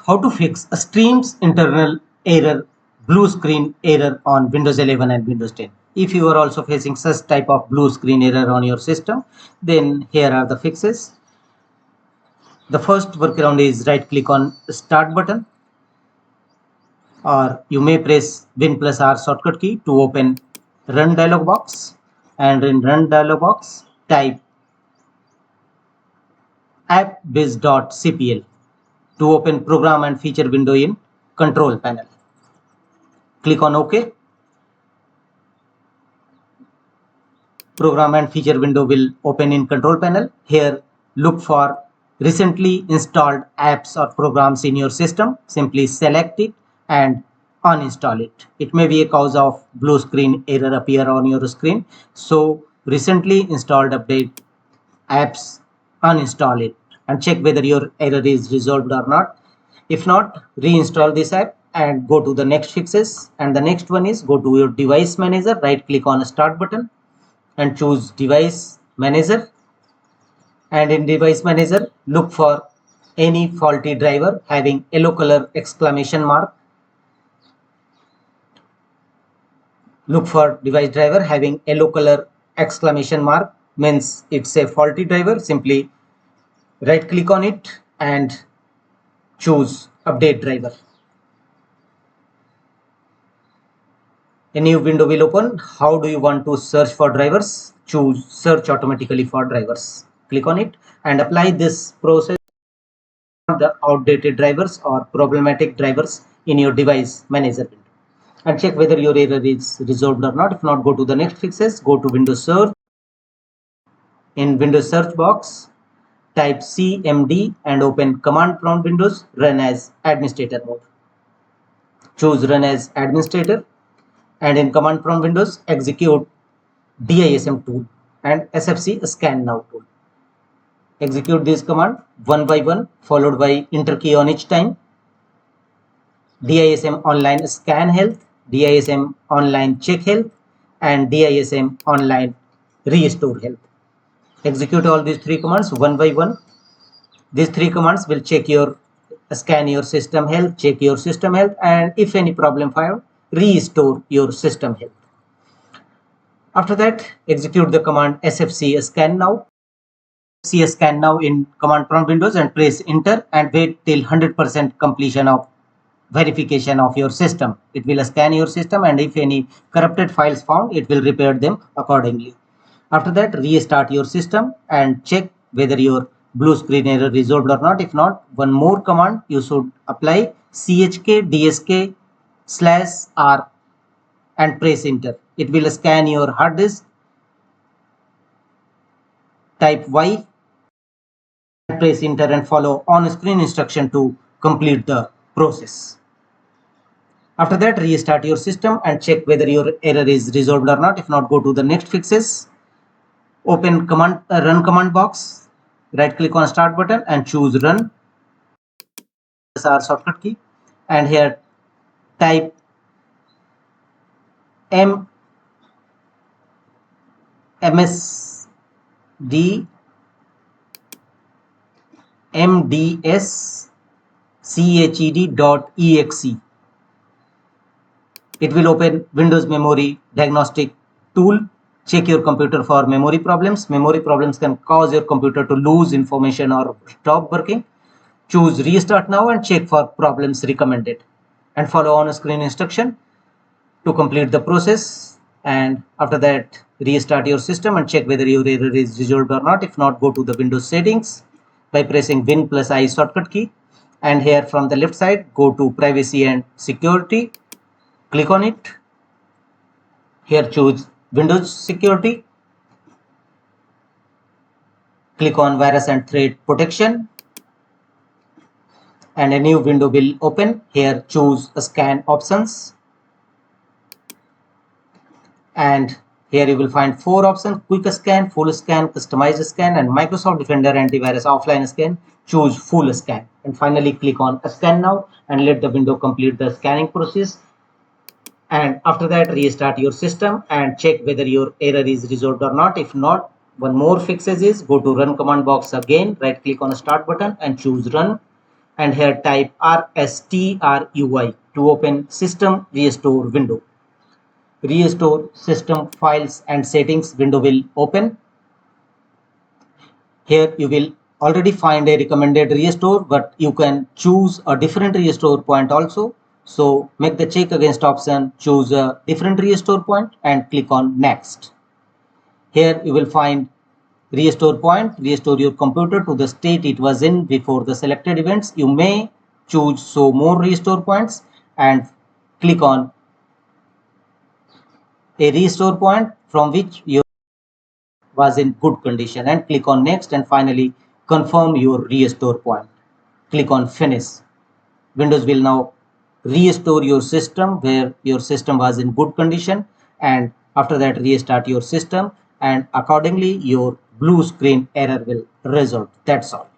How to fix a Streams internal error, blue screen error on Windows 11 and Windows 10. If you are also facing such type of blue screen error on your system, then here are the fixes. The first workaround is right click on start button, or you may press Win plus R shortcut key to open run dialog box, and in run dialog box type appbiz.cpl to open program and feature window in control panel. Click on OK. Program and feature window will open in control panel. Here look for recently installed apps or programs in your system. Simply select it and uninstall it. It may be a cause of blue screen error appear on your screen. So recently installed update apps, uninstall it and check whether your error is resolved or not. If not, reinstall this app and go to the next fixes. And the next one is go to your device manager, right click on start button and choose device manager, and in device manager look for any faulty driver having yellow color exclamation mark. Look for device driver having yellow color exclamation mark, means it's a faulty driver. Simply right click on it and choose update driver. A new window will open. How do you want to search for drivers? Choose search automatically for drivers. Click on it and apply this process on the outdated drivers or problematic drivers in your device manager window and check whether your error is resolved or not. If not, go to the next fixes. Go to Windows Search. In Windows search box, type CMD and open command prompt windows, run as administrator mode. Choose run as administrator. And in command prompt windows, execute DISM tool and SFC scan now tool. Execute this command one by one, followed by enter key on each time. DISM online scan health, DISM online check health, and DISM online restore health. Execute all these three commands one by one. These three commands will scan your system health, check your system health, and if any problem found, restore your system health. After that, execute the command SFC scan now. SFC scan now in command prompt windows and press enter and wait till 100% completion of verification of your system. It will scan your system, and if any corrupted files found, it will repair them accordingly. After that, restart your system and check whether your blue screen error resolved or not. If not, one more command you should apply, chkdsk/r and press enter. It will scan your hard disk. Type Y and press enter and follow on-screen instruction to complete the process. After that, restart your system and check whether your error is resolved or not. If not, go to the next fixes. Open run command box, right click on start button and choose run. Press R shortcut key and here type msdched.exe. It will open Windows Memory Diagnostic tool. Check your computer for memory problems. Memory problems can cause your computer to lose information or stop working. Choose restart now and check for problems recommended and follow on screen instruction to complete the process. And after that, restart your system and check whether your error is resolved or not. If not, go to the Windows settings by pressing Win plus I shortcut key, and here from the left side, go to privacy and security. Click on it. Here choose Windows security. Click on virus and threat protection and a new window will open. Here choose scan options, and here you will find four options: quick scan, full scan, customized scan, and Microsoft Defender antivirus offline scan. Choose full scan and finally click on scan now and let the window complete the scanning process. And after that, restart your system and check whether your error is resolved or not. If not, one more fixes is go to run command box again, right click on start button and choose run. and here type RSTRUI to open System Restore window. Restore System Files and Settings window will open. Here you will already find a recommended restore, but you can choose a different restore point also. So make the check against option, choose a different restore point and click on next. Here you will find restore point, restore your computer to the state it was in before the selected events. You may choose show more restore points and click on a restore point from which your was in good condition and click on next, and finally confirm your restore point. Click on finish. Windows will now restore your system where your system was in good condition, and after that restart your system, and accordingly your blue screen error will resolve. That's all.